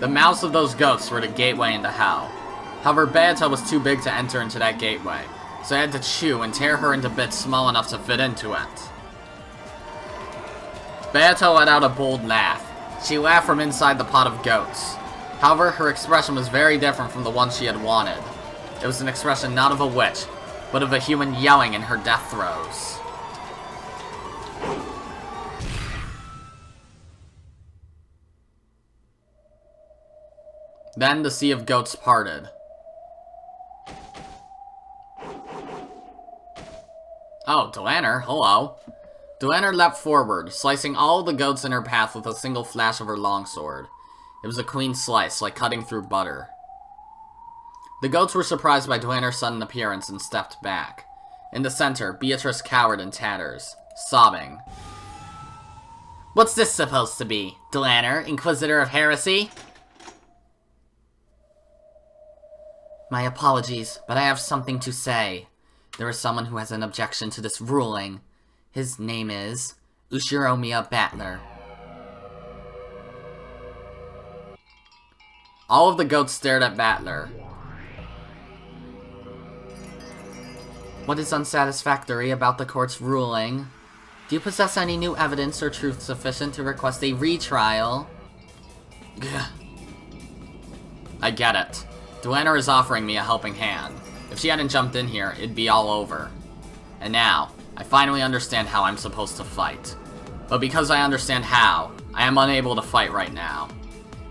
The mouths of those goats were the gateway into hell. However, Beatrice was too big to enter into that gateway, so I had to chew and tear her into bits small enough to fit into it. Beatrice let out a bold laugh. She laughed from inside the pot of goats. However, her expression was very different from the one she had wanted. It was an expression not of a witch, but of a human yelling in her death throes. Then the sea of goats parted. Oh, Delanner, hello. Delanner leapt forward, slicing all the goats in her path with a single flash of her longsword. It was a clean slice, like cutting through butter. The goats were surprised by Delanner's sudden appearance and stepped back. In the center, Beatrice cowered in tatters, sobbing. What's this supposed to be? Delanner, Inquisitor of Heresy? My apologies, but I have something to say. There is someone who has an objection to this ruling. His name is Ushiromiya Battler. All of the goats stared at Battler. What is unsatisfactory about the court's ruling? Do you possess any new evidence or truth sufficient to request a retrial? Gah. I get it. Delanner is offering me a helping hand. If she hadn't jumped in here, it'd be all over. And now, I finally understand how I'm supposed to fight. But because I understand how, I am unable to fight right now.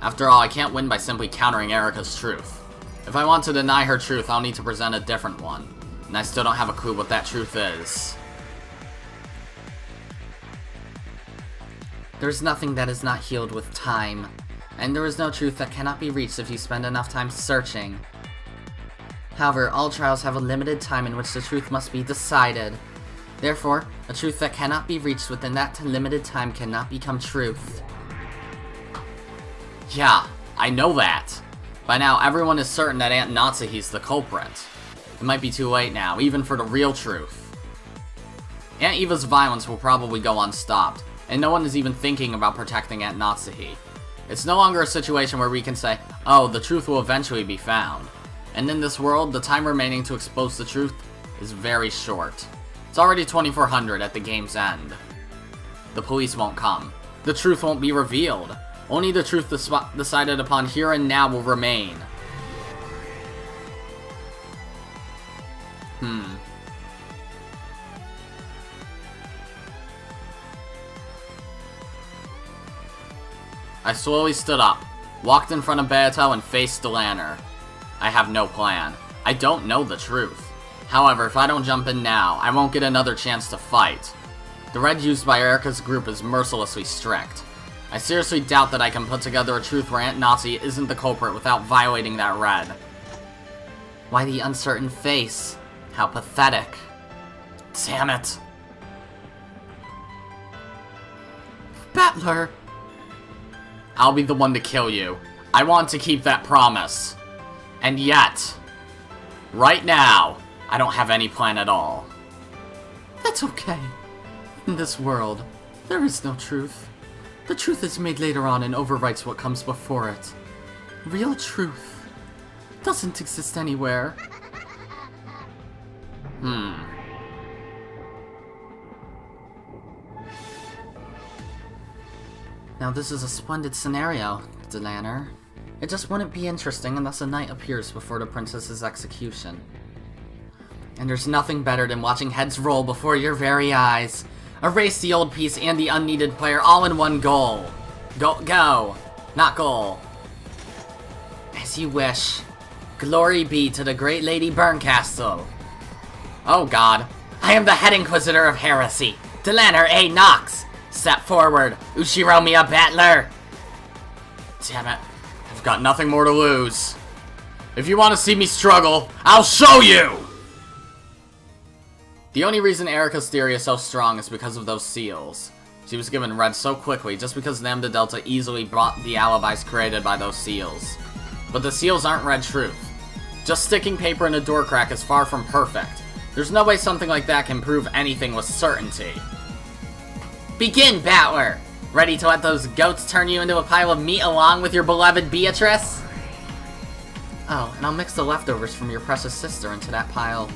After all, I can't win by simply countering Erika's truth. If I want to deny her truth, I'll need to present a different one. And I still don't have a clue what that truth is. There is nothing that is not healed with time. And there is no truth that cannot be reached if you spend enough time searching. However, all trials have a limited time in which the truth must be decided. Therefore, a truth that cannot be reached within that limited time cannot become truth. Yeah, I know that. By now, everyone is certain that Aunt Natsuhi's the culprit. It might be too late now, even for the real truth. Aunt Eva's violence will probably go unstopped, and no one is even thinking about protecting Aunt Natsuhi. It's no longer a situation where we can say, oh, the truth will eventually be found. And in this world, the time remaining to expose the truth is very short. It's already 2400 at the game's end. The police won't come. The truth won't be revealed. Only the truth decided upon here and now will remain. I slowly stood up, walked in front of Beatrice and faced Delanner. I have no plan. I don't know the truth. However, if I don't jump in now, I won't get another chance to fight. The red used by Erika's group is mercilessly strict. I seriously doubt that I can put together a truth where Aunt Natsuhi isn't the culprit without violating that red. Why the uncertain face? How pathetic. Damn it. Battler! I'll be the one to kill you. I want to keep that promise. And yet, right now, I don't have any plan at all. That's okay. In this world, there is no truth. The truth is made later on and overwrites what comes before it. Real truth doesn't exist anywhere. Now this is a splendid scenario, Delanner. It just wouldn't be interesting unless a knight appears before the princess's execution. And there's nothing better than watching heads roll before your very eyes. Erase the old piece and the unneeded player all in one goal. Go. Not goal. As you wish. Glory be to the great Lady Burncastle. Oh god. I am the head Inquisitor of Heresy. Delanner A. Knox. Step forward, Ushiromiya Battler! Damn it. I've got nothing more to lose. If you want to see me struggle, I'll show you! The only reason Erika's theory is so strong is because of those seals. She was given red so quickly just because Lambda Delta easily brought the alibis created by those seals. But the seals aren't red truth. Just sticking paper in a door crack is far from perfect. There's no way something like that can prove anything with certainty. Begin, Battler! Ready to let those goats turn you into a pile of meat along with your beloved Beatrice? Oh, and I'll mix the leftovers from your precious sister into that pile.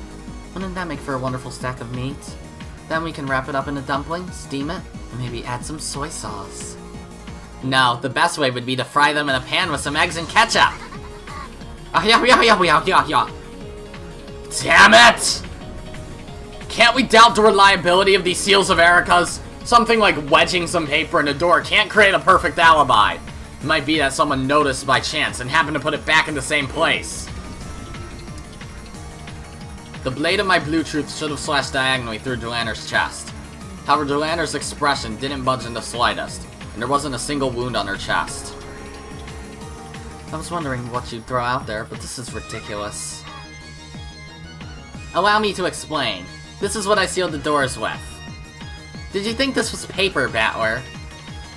Wouldn't that make for a wonderful stack of meat? Then we can wrap it up in a dumpling, steam it, and maybe add some soy sauce. No, the best way would be to fry them in a pan with some eggs and ketchup. Damn it! Can't we doubt the reliability of these seals of Erika's? Something like wedging some paper in a door can't create a perfect alibi. It might be that someone noticed by chance and happened to put it back in the same place. The blade of my blue truth should have slashed diagonally through Delaner's chest. However, Delaner's expression didn't budge in the slightest, and there wasn't a single wound on her chest. I was wondering what you'd throw out there, but this is ridiculous. Allow me to explain. This is what I sealed the doors with. Did you think this was paper, Battler?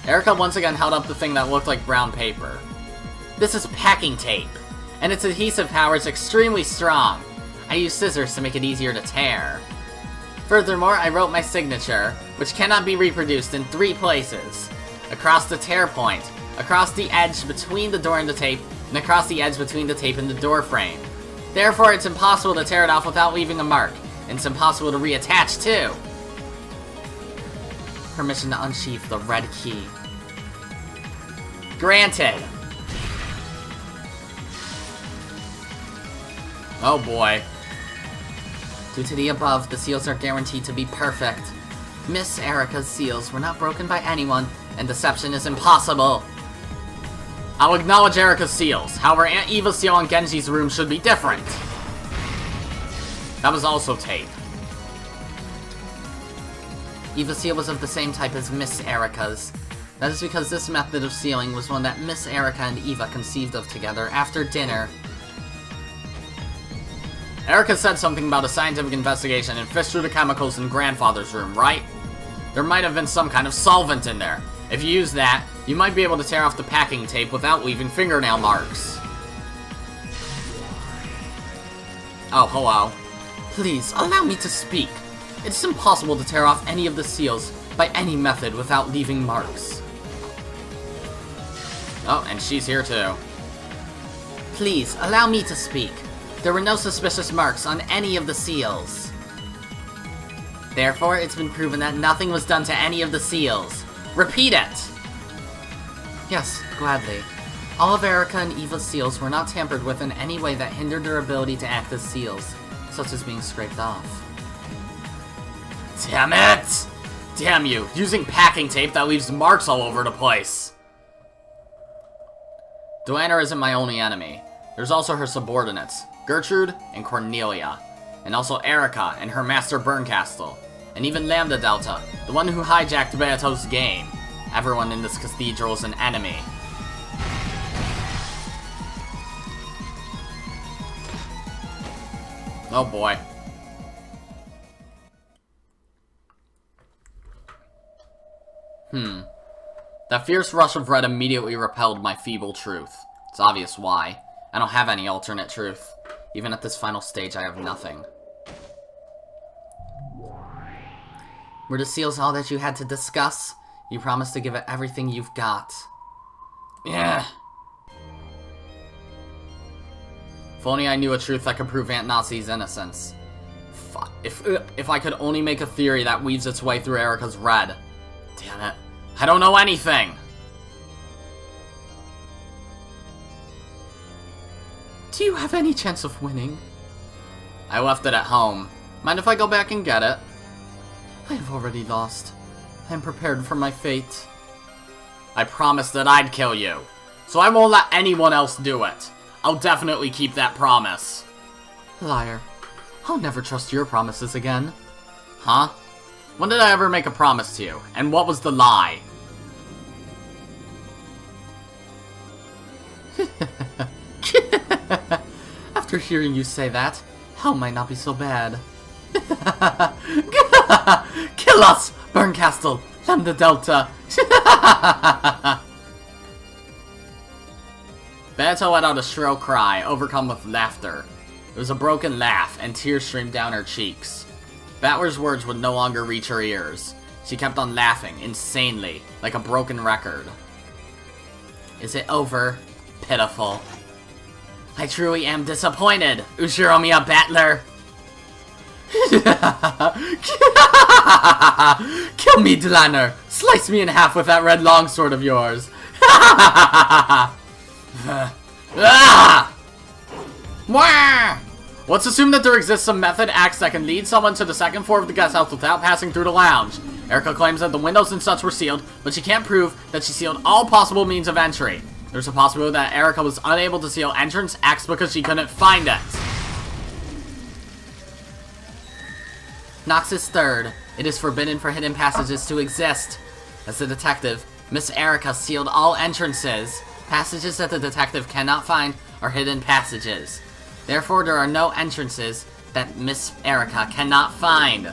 Erika once again held up the thing that looked like brown paper. This is packing tape, and its adhesive power is extremely strong. I used scissors to make it easier to tear. Furthermore, I wrote my signature, which cannot be reproduced, in 3 places. Across the tear point, across the edge between the door and the tape, and across the edge between the tape and the door frame. Therefore, it's impossible to tear it off without leaving a mark, and it's impossible to reattach too. Permission to unsheath the red key. Granted. Oh boy. Due to the above, the seals are guaranteed to be perfect. Miss Erika's seals were not broken by anyone, and deception is impossible. I'll acknowledge Erika's seals. However, Aunt Eva's seal in Genji's room should be different. That was also tape. Eva's seal was of the same type as Miss Erika's. That is because this method of sealing was one that Miss Erika and Eva conceived of together after dinner. Erika said something about a scientific investigation and fished through the chemicals in Grandfather's room, right? There might have been some kind of solvent in there. If you use that, you might be able to tear off the packing tape without leaving fingernail marks. Oh, hello. Please, allow me to speak. It's impossible to tear off any of the seals by any method without leaving marks. Oh, and she's here too. Please, allow me to speak. There were no suspicious marks on any of the seals. Therefore, it's been proven that nothing was done to any of the seals. Repeat it! Yes, gladly. All of Erika and Eva's seals were not tampered with in any way that hindered their ability to act as seals, such as being scraped off. Damn it! Damn you, using packing tape that leaves marks all over the place. Delaner isn't my only enemy. There's also her subordinates, Gertrude and Cornelia, and also Erika and her master Bernkastel, and even Lambda Delta, the one who hijacked Beato's game. Everyone in this cathedral is an enemy. Oh boy. That fierce rush of red immediately repelled my feeble truth. It's obvious why. I don't have any alternate truth. Even at this final stage, I have nothing. Were the seals all that you had to discuss? You promised to give it everything you've got. Yeah. If only I knew a truth that could prove Aunt Nazi's innocence. If I could only make a theory that weaves its way through Erika's red. Damn it. I don't know anything! Do you have any chance of winning? I left it at home. Mind if I go back and get it? I have already lost. I am prepared for my fate. I promised that I'd kill you, so I won't let anyone else do it. I'll definitely keep that promise. Liar. I'll never trust your promises again. Huh? When did I ever make a promise to you? And what was the lie? After hearing you say that, hell might not be so bad. Kill us, Bernkastel, Lambda Delta. Beato let out a shrill cry, overcome with laughter. It was a broken laugh, and tears streamed down her cheeks. Battler's words would no longer reach her ears. She kept on laughing, insanely, like a broken record. Is it over? Pitiful. I truly am disappointed, Ushiromiya Battler. Kill me, Delaner. Slice me in half with that red longsword of yours. Let's assume that there exists some method X that can lead someone to the second floor of the guest house without passing through the lounge. Erika claims that the windows and such were sealed, but she can't prove that she sealed all possible means of entry. There's a possibility that Erika was unable to seal entrance X because she couldn't find it. Nox's third. It is forbidden for hidden passages to exist. As the detective, Miss Erika sealed all entrances. Passages that the detective cannot find are hidden passages. Therefore, there are no entrances that Miss Erika cannot find.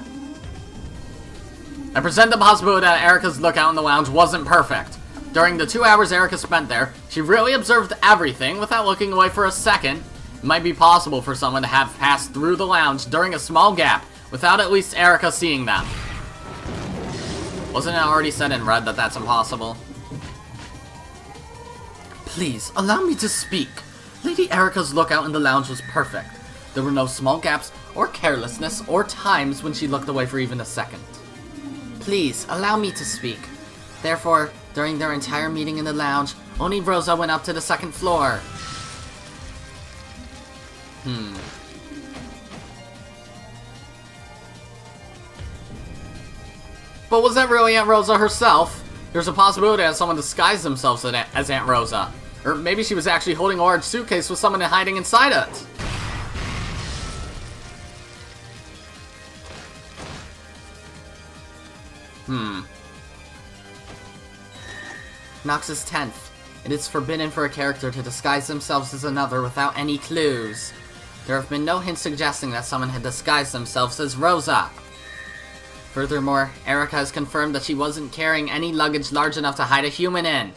I present the possibility that Erika's lookout in the lounge wasn't perfect. During the 2 hours Erika spent there, she really observed everything without looking away for a second. It might be possible for someone to have passed through the lounge during a small gap without at least Erika seeing them. Wasn't it already said in red that that's impossible? Please, allow me to speak. Lady Erika's lookout in the lounge was perfect. There were no small gaps, or carelessness, or times when she looked away for even a second. Please, allow me to speak. Therefore, during their entire meeting in the lounge, only Rosa went up to the second floor. But was that really Aunt Rosa herself? There's a possibility that someone disguised themselves as Aunt Rosa. Or maybe she was actually holding a large suitcase with someone hiding inside it. Nox's 10th. It is forbidden for a character to disguise themselves as another without any clues. There have been no hints suggesting that someone had disguised themselves as Rosa. Furthermore, Erika has confirmed that she wasn't carrying any luggage large enough to hide a human in.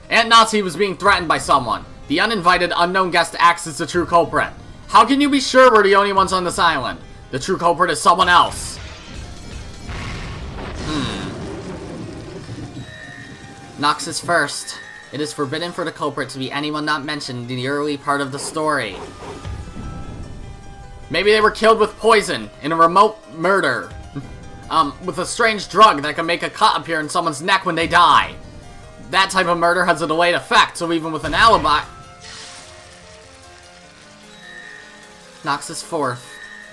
Aunt Nazi was being threatened by someone. The uninvited, unknown guest acts as the true culprit. How can you be sure we're the only ones on this island? The true culprit is someone else. Nox is first. It is forbidden for the culprit to be anyone not mentioned in the early part of the story. Maybe they were killed with poison in a remote murder. With a strange drug that can make a cut appear in someone's neck when they die. That type of murder has a delayed effect, so even with an alibi... Nox is fourth.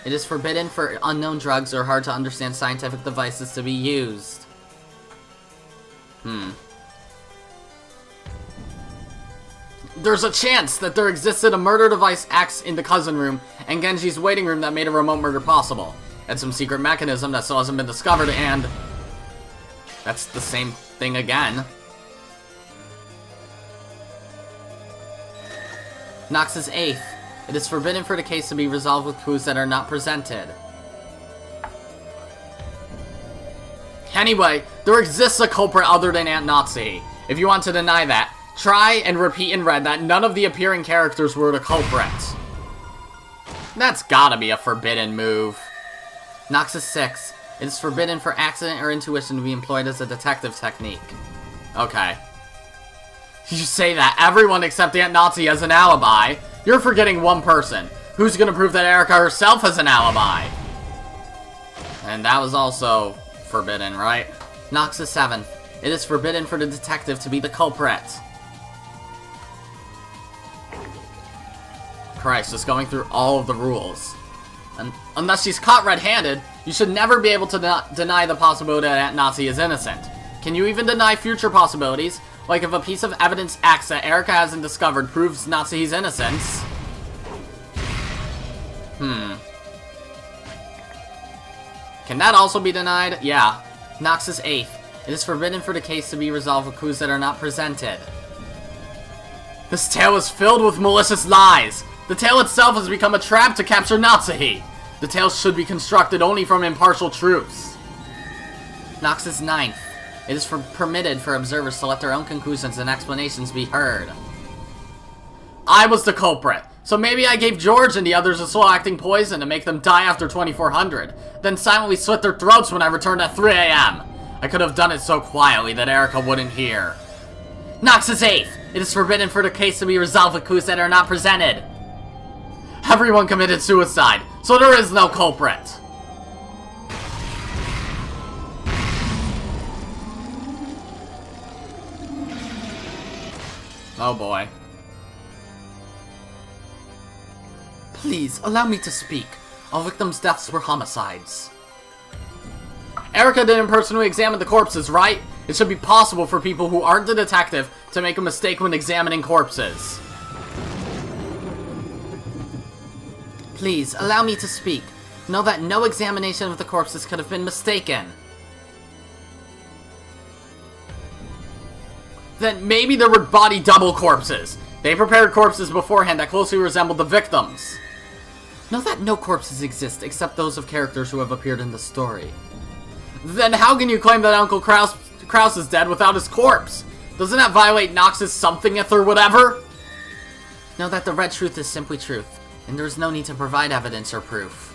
It is forbidden for unknown drugs or hard to understand scientific devices to be used. There's a chance that there existed a murder device X in the cousin room and Genji's waiting room that made a remote murder possible. And some secret mechanism that still hasn't been discovered, and... that's the same thing again. Nox is 8th. It is forbidden for the case to be resolved with clues that are not presented. Anyway, there exists a culprit other than Aunt Nazi. If you want to deny that, try and repeat in red that none of the appearing characters were the culprits. That's gotta be a forbidden move. Nox is 6th. It is forbidden for accident or intuition to be employed as a detective technique. Okay. You say that everyone except Aunt Nazi has an alibi. You're forgetting one person. Who's gonna prove that Erika herself has an alibi? And that was also forbidden, right? Nox is 7th. It is forbidden for the detective to be the culprit. Christ, just going through all of the rules. And unless she's caught red-handed, you should never be able to deny the possibility that Aunt Nazi is innocent. Can you even deny future possibilities? Like if a piece of evidence X that Erika hasn't discovered proves Nazi's innocence. Can that also be denied? Yeah. Nox is 8th. It is forbidden for the case to be resolved with clues that are not presented. This tale is filled with malicious lies. The tale itself has become a trap to capture Nazi. The tale should be constructed only from impartial truths. Nox is 9th. It is permitted for observers to let their own conclusions and explanations be heard. I was the culprit. So maybe I gave George and the others a slow-acting poison to make them die after 2400, then silently slit their throats when I returned at 3 AM. I could have done it so quietly that Erika wouldn't hear. Nox is 8th! It is forbidden for the case to be resolved with clues that are not presented. Everyone committed suicide, so there is no culprit. Oh boy. Please, allow me to speak. All victims' deaths were homicides. Erika didn't personally examine the corpses, right? It should be possible for people who aren't the detective to make a mistake when examining corpses. Please, allow me to speak. Know that no examination of the corpses could have been mistaken. Then maybe there were body double corpses. They prepared corpses beforehand that closely resembled the victims. Know that no corpses exist except those of characters who have appeared in the story. Then how can you claim that Uncle Kraus is dead without his corpse? Doesn't that violate Nox's somethingeth or whatever? Know that the red truth is simply truth, and there is no need to provide evidence or proof.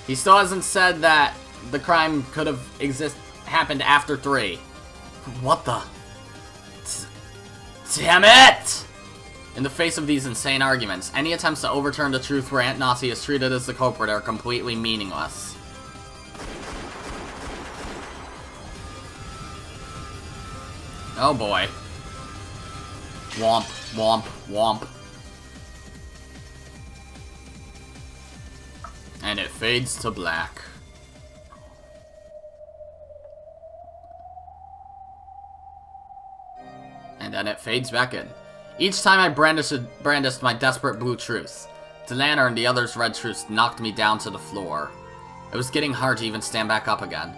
He still hasn't said that the crime could have happened after 3. What the? Damn it! In the face of these insane arguments, any attempts to overturn the truth where Aunt Nazi is treated as the culprit are completely meaningless. Oh boy. Womp, womp, womp. And it fades to black. And then it fades back in. Each time I brandished my desperate blue truth, Delana and the others' red truths knocked me down to the floor. It was getting hard to even stand back up again.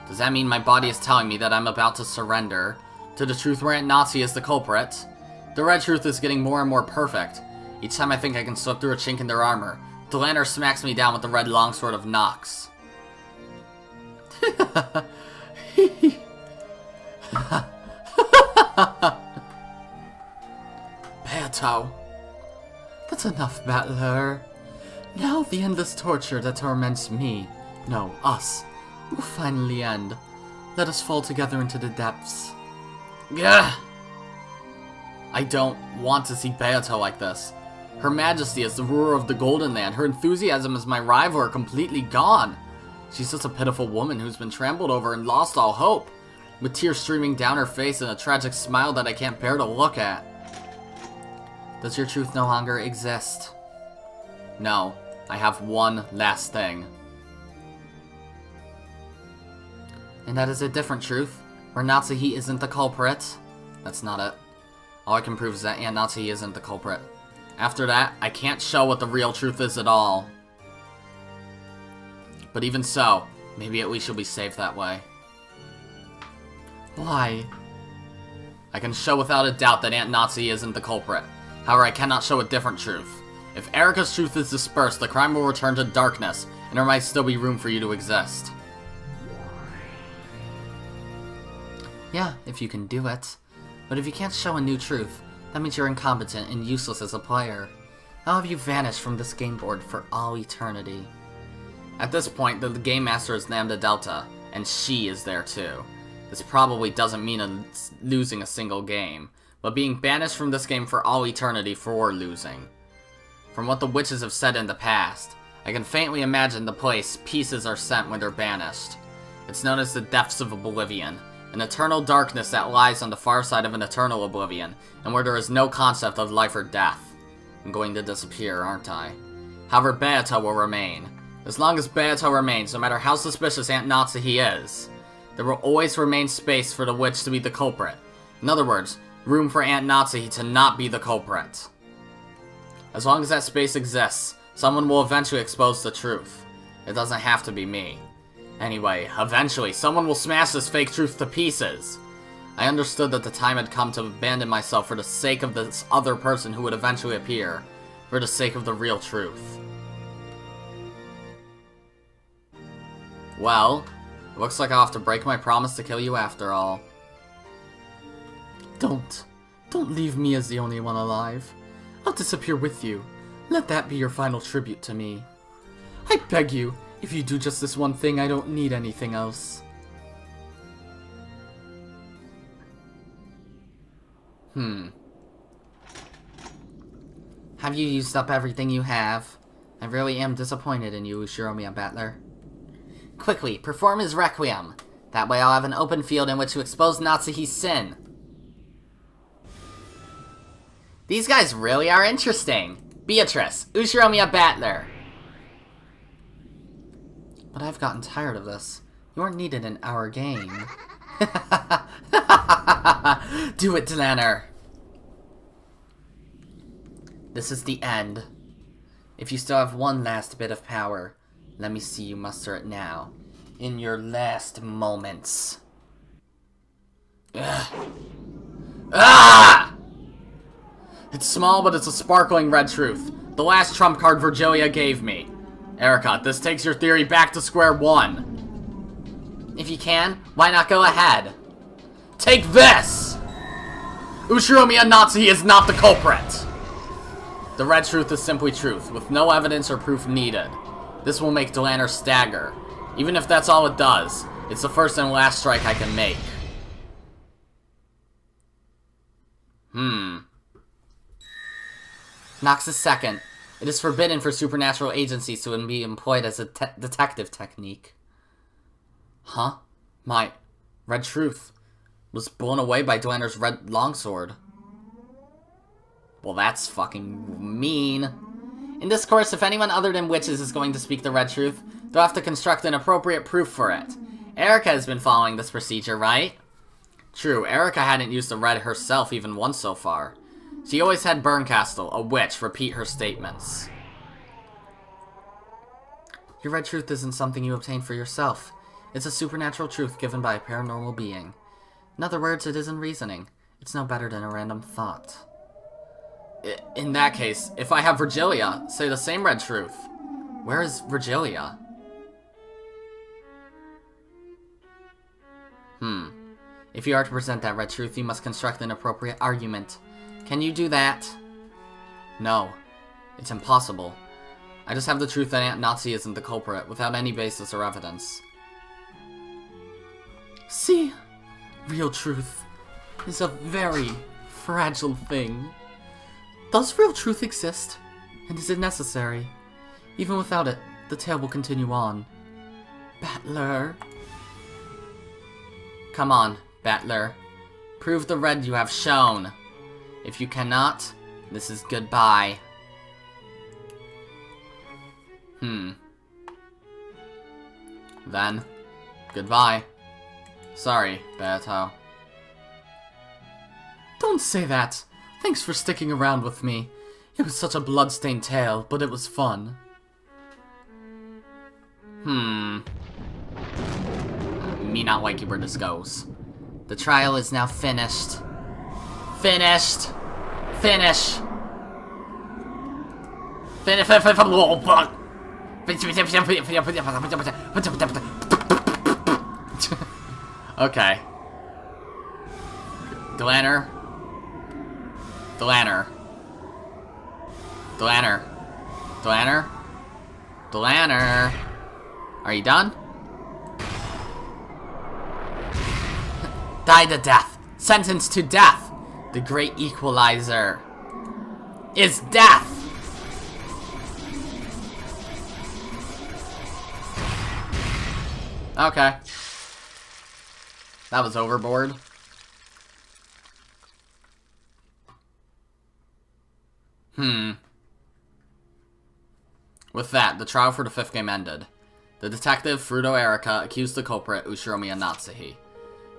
Does that mean my body is telling me that I'm about to surrender to the truth where Aunt Nazi is the culprit? The red truth is getting more and more perfect. Each time I think I can slip through a chink in their armor, Delana smacks me down with the red longsword of Nox. Beato. That's enough, Battler. Now the endless torture that torments me, no, us, will finally end. Let us fall together into the depths. Gah! I don't want to see Beato like this. Her Majesty is the ruler of the Golden Land. Her enthusiasm as my rival are completely gone. She's just a pitiful woman who's been trampled over and lost all hope, with tears streaming down her face and a tragic smile that I can't bear to look at. Does your truth no longer exist? No, I have one last thing. And that is a different truth, where Natsuhi isn't the culprit. That's not it. All I can prove is that Aunt Natsuhi isn't the culprit. After that, I can't show what the real truth is at all. But even so, maybe at least you'll be safe that way. Why? I can show without a doubt that Aunt Natsuhi isn't the culprit. However, I cannot show a different truth. If Erika's truth is dispersed, the crime will return to darkness, and there might still be room for you to exist. Yeah, if you can do it. But if you can't show a new truth, that means you're incompetent and useless as a player. How have you vanished from this game board for all eternity? At this point, the game master is Lambda Delta, and she is there too. This probably doesn't mean losing a single game, but being banished from this game for all eternity for losing. From what the witches have said in the past, I can faintly imagine the place pieces are sent when they're banished. It's known as the Depths of Oblivion, an eternal darkness that lies on the far side of an eternal oblivion, and where there is no concept of life or death. I'm going to disappear, aren't I? However, Beato will remain. As long as Beato remains, no matter how suspicious Aunt Natsuhi is, there will always remain space for the witch to be the culprit. In other words, room for Aunt Natsuhi to not be the culprit. As long as that space exists, someone will eventually expose the truth. It doesn't have to be me. Anyway, eventually, someone will smash this fake truth to pieces. I understood that the time had come to abandon myself for the sake of this other person who would eventually appear, for the sake of the real truth. Well, it looks like I'll have to break my promise to kill you after all. Don't. Don't leave me as the only one alive. I'll disappear with you. Let that be your final tribute to me. I beg you, if you do just this one thing, I don't need anything else. Have you used up everything you have? I really am disappointed in you, Ushiromiya Battler. Quickly, perform his requiem. That way I'll have an open field in which to expose Natsuhi's sin. These guys really are interesting. Beatrice, Ushiromiya Battler. But I've gotten tired of this. You aren't needed in our game. Do it, Delaner. This is the end. If you still have one last bit of power, let me see you muster it now. In your last moments. Ugh. Ah! It's small, but it's a sparkling red truth. The last trump card Virgilia gave me. Erika, this takes your theory back to square one. If you can, why not go ahead? Take this! Ushiromiya Natsuhi is not the culprit! The red truth is simply truth, with no evidence or proof needed. This will make Delaner stagger. Even if that's all it does, it's the first and last strike I can make. Nox's second. It is forbidden for supernatural agencies to be employed as a detective technique. Huh? My red truth was blown away by Delaner's red longsword. Well, that's fucking mean. In this course, if anyone other than witches is going to speak the red truth, they'll have to construct an appropriate proof for it. Erika has been following this procedure, right? True, Erika hadn't used the red herself even once so far. She always had Burncastle, a witch, repeat her statements. Your red truth isn't something you obtain for yourself. It's a supernatural truth given by a paranormal being. In other words, it isn't reasoning. It's no better than a random thought. In that case, if I have Virgilia, say the same red truth. Where is Virgilia? If you are to present that red truth, you must construct an appropriate argument. Can you do that? No. It's impossible. I just have the truth that Aunt Natsuhi isn't the culprit, without any basis or evidence. See? Real truth is a very fragile thing. Does real truth exist? And is it necessary? Even without it, the tale will continue on. Battler. Come on, Battler. Prove the red you have shown. If you cannot, this is goodbye. Then, goodbye. Sorry, Beato. Don't say that. Thanks for sticking around with me. It was such a bloodstained tale, but it was fun. Me not liking where this goes. The trial is now finished. Finished! Finish! Okay. Delaner. Delaner. Delaner. Delaner. Delaner. Are you done? Die to death. Sentenced to death. The great equalizer is death. Okay. That was overboard. With that, the trial for the fifth game ended. The detective, Fruto Erika, accused the culprit, Ushiromiya Natsuhi.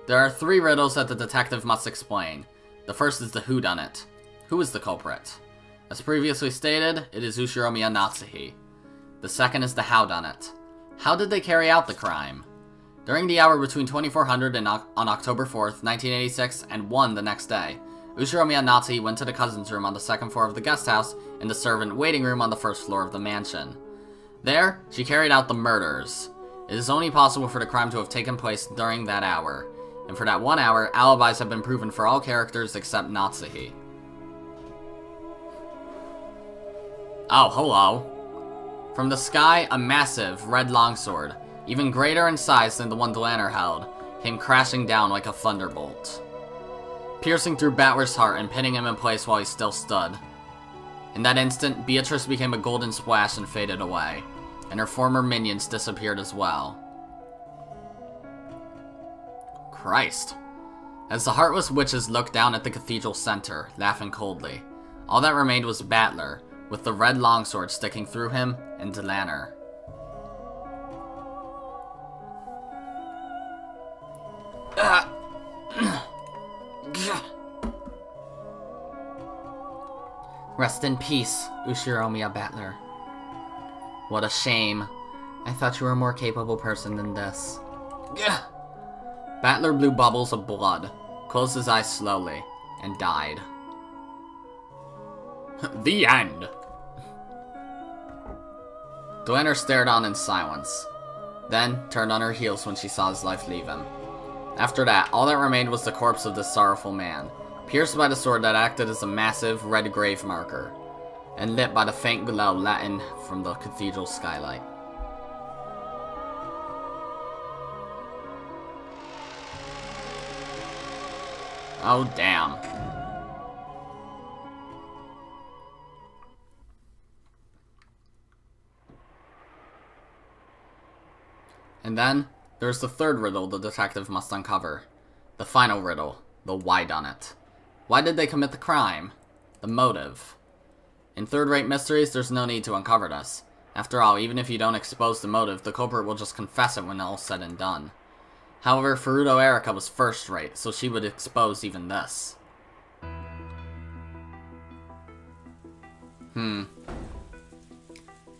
There are 3 riddles that the detective must explain. The first is the whodunit. Who is the culprit? As previously stated, it is Ushiromiya Natsuhi. The second is the howdunit. How did they carry out the crime? During the hour between 2400 and on October 4th, 1986, and 1 the next day, Ushiromiya Natsuhi went to the cousin's room on the 2nd floor of the guest house and the servant waiting room on the 1st floor of the mansion. There, she carried out the murders. It is only possible for the crime to have taken place during that hour. and for that 1 hour, alibis have been proven for all characters except Natsuhi. Oh, hello. From the sky, a massive, red longsword, even greater in size than the one Delanner held, came crashing down like a thunderbolt, piercing through Battler's heart and pinning him in place while he still stood. In that instant, Beatrice became a golden splash and faded away, and her former minions disappeared as well. Christ. As the heartless witches looked down at the cathedral center, laughing coldly, all that remained was Battler, with the red longsword sticking through him, and Delanner. Rest in peace, Ushiromiya Battler. What a shame. I thought you were a more capable person than this. Battler blew bubbles of blood, closed his eyes slowly, and died. The end. Delanner stared on in silence, then turned on her heels when she saw his life leave him. After that, all that remained was the corpse of this sorrowful man, pierced by the sword that acted as a massive red grave marker, and lit by the faint glow let in from the cathedral skylight. Oh, damn. And then, there's the third riddle the detective must uncover. The final riddle, the why done it. Why did they commit the crime? The motive. In third-rate mysteries, there's no need to uncover this. After all, even if you don't expose the motive, the culprit will just confess it when all's said and done. However, Erika was first-rate, so she would expose even this.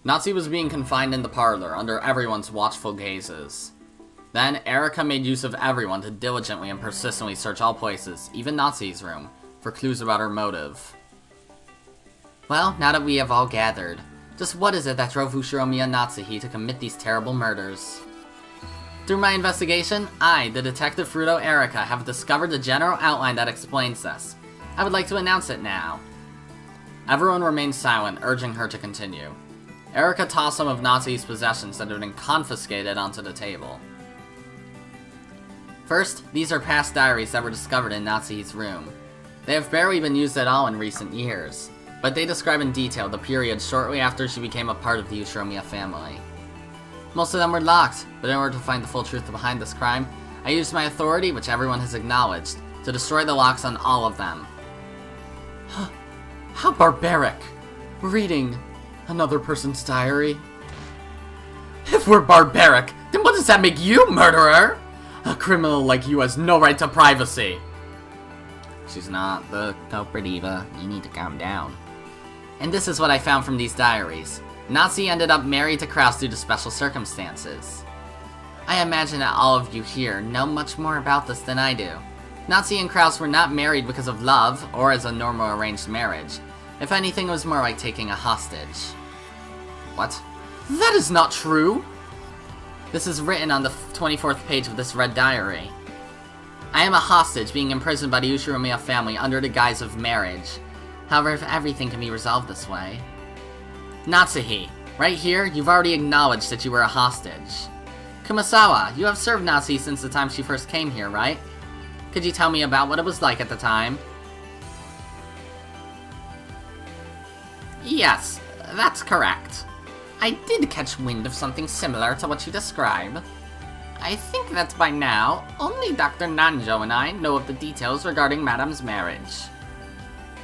Natsuhi was being confined in the parlor, under everyone's watchful gazes. Then, Erika made use of everyone to diligently and persistently search all places, even Natsuhi's room, for clues about her motive. Well, now that we have all gathered, just what is it that drove Ushiromiya and Natsuhi to commit these terrible murders? Through my investigation, I, the detective Erika, have discovered the general outline that explains this. I would like to announce it now. Everyone remained silent, urging her to continue. Erika tossed some of Natsuhi's possessions that had been confiscated onto the table. First, these are past diaries that were discovered in Natsuhi's room. They have barely been used at all in recent years, but they describe in detail the period shortly after she became a part of the Ushiromiya family. Most of them were locked, but in order to find the full truth behind this crime, I used my authority, which everyone has acknowledged, to destroy the locks on all of them. How barbaric! Reading another person's diary? If we're barbaric, then what does that make you, murderer? A criminal like you has no right to privacy. She's not the culprit, Eva. You need to calm down. And this is what I found from these diaries. Natsuhi ended up married to Kraus due to special circumstances. I imagine that all of you here know much more about this than I do. Natsuhi and Kraus were not married because of love, or as a normal arranged marriage. If anything, it was more like taking a hostage. What? That is not true! This is written on the 24th page of this red diary. I am a hostage being imprisoned by the Ushiromiya family under the guise of marriage. However, if everything can be resolved this way... Natsuhi, right here, you've already acknowledged that you were a hostage. Kumasawa, you have served Natsuhi since the time she first came here, right? Could you tell me about what it was like at the time? Yes, that's correct. I did catch wind of something similar to what you describe. I think that by now, only Dr. Nanjo and I know of the details regarding Madame's marriage.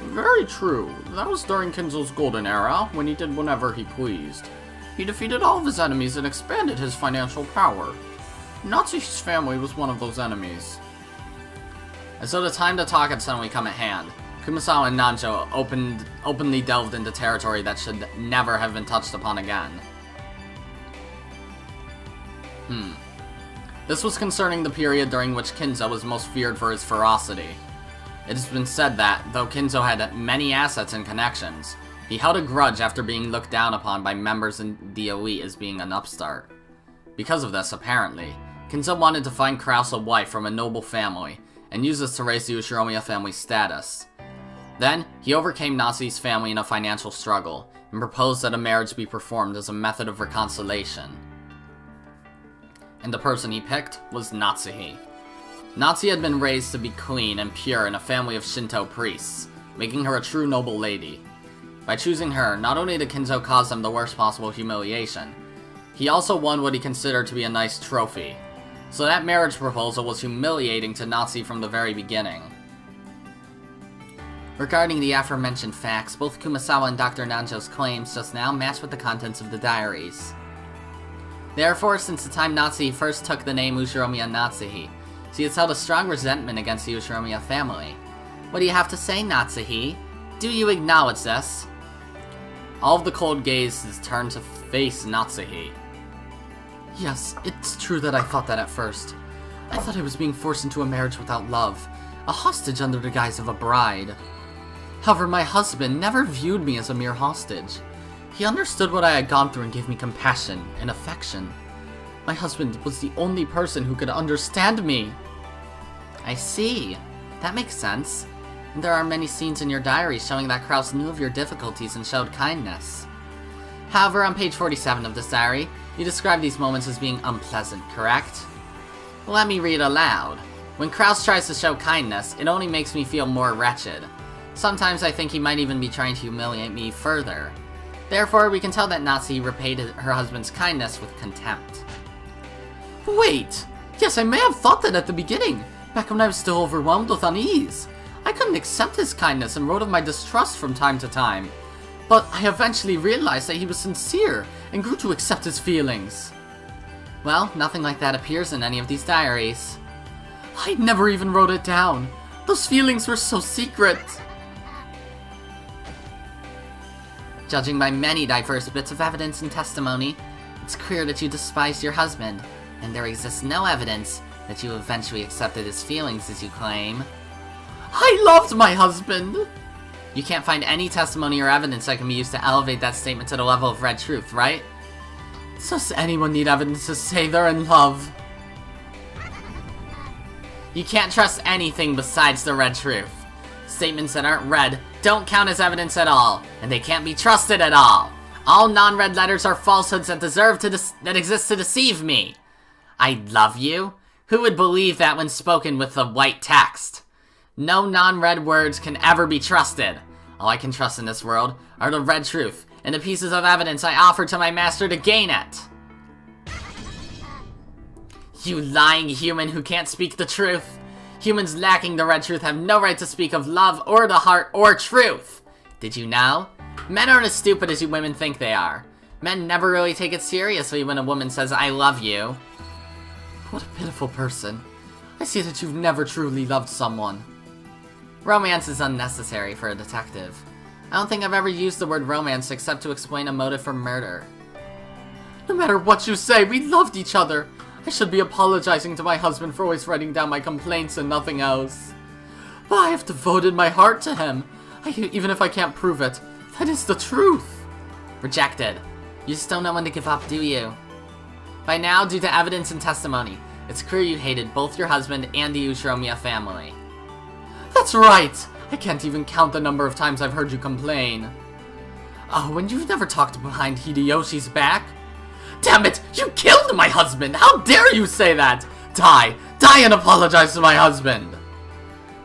Very true. That was during Kinzo's golden era, when he did whatever he pleased. He defeated all of his enemies and expanded his financial power. Natsuhi's family was one of those enemies. As though the time to talk had suddenly come at hand, Kumasawa and Nanjo openly delved into territory that should never have been touched upon again. This was concerning the period during which Kinzo was most feared for his ferocity. It has been said that, though Kinzo had many assets and connections, he held a grudge after being looked down upon by members in the elite as being an upstart. Because of this, apparently, Kenzo wanted to find Krause a wife from a noble family, and use this to raise the Ushiromiya family's status. Then, he overcame Natsuhi's family in a financial struggle, and proposed that a marriage be performed as a method of reconciliation. And the person he picked was Natsuhi. Natsuhi had been raised to be clean and pure in a family of Shinto priests, making her a true noble lady. By choosing her, not only did Kenzo cause them the worst possible humiliation, he also won what he considered to be a nice trophy. So that marriage proposal was humiliating to Natsuhi from the very beginning. Regarding the aforementioned facts, both Kumasawa and Dr. Nanjo's claims just now match with the contents of the diaries. Therefore, since the time Natsuhi first took the name Ushiromiya Natsuhi, she has held a strong resentment against the Ushiromiya family. What do you have to say, Natsuhi? Do you acknowledge this? All of the cold gazes turned to face Natsuhi. Yes, it's true that I thought that at first. I thought I was being forced into a marriage without love, a hostage under the guise of a bride. However, my husband never viewed me as a mere hostage. He understood what I had gone through and gave me compassion and affection. My husband was the only person who could understand me. I see. That makes sense. And there are many scenes in your diary showing that Krause knew of your difficulties and showed kindness. However, on page 47 of this diary, you describe these moments as being unpleasant, correct? Let me read aloud. When Krause tries to show kindness, it only makes me feel more wretched. Sometimes I think he might even be trying to humiliate me further. Therefore, we can tell that Natsuhi repaid her husband's kindness with contempt. Wait! Yes, I may have thought that at the beginning, back when I was still overwhelmed with unease. I couldn't accept his kindness and wrote of my distrust from time to time. But I eventually realized that he was sincere and grew to accept his feelings. Well, nothing like that appears in any of these diaries. I never even wrote it down. Those feelings were so secret. Judging by many diverse bits of evidence and testimony, it's clear that you despise your husband, and there exists no evidence that you eventually accepted his feelings as you claim. I loved my husband! You can't find any testimony or evidence that can be used to elevate that statement to the level of red truth, right? Does anyone need evidence to say they're in love? You can't trust anything besides the red truth. Statements that aren't red don't count as evidence at all, and they can't be trusted at all. All non-red letters are falsehoods that that exist to deceive me. I love you? Who would believe that when spoken with the white text? No non-red words can ever be trusted. All I can trust in this world are the red truth and the pieces of evidence I offer to my master to gain it. You lying human who can't speak the truth. Humans lacking the red truth have no right to speak of love or the heart or truth. Did you know? Men aren't as stupid as you women think they are. Men never really take it seriously when a woman says, I love you. What a pitiful person. I see that you've never truly loved someone. Romance is unnecessary for a detective. I don't think I've ever used the word romance except to explain a motive for murder. No matter what you say, we loved each other. I should be apologizing to my husband for always writing down my complaints and nothing else. But I have devoted my heart to him. Even if I can't prove it, that is the truth. Rejected. You just don't know when to give up, do you? By now, due to evidence and testimony, it's clear you hated both your husband and the Ushiromiya family. That's right! I can't even count the number of times I've heard you complain. Oh, and you've never talked behind Hideyoshi's back? Damn it! You killed my husband! How dare you say that! Die! Die and apologize to my husband!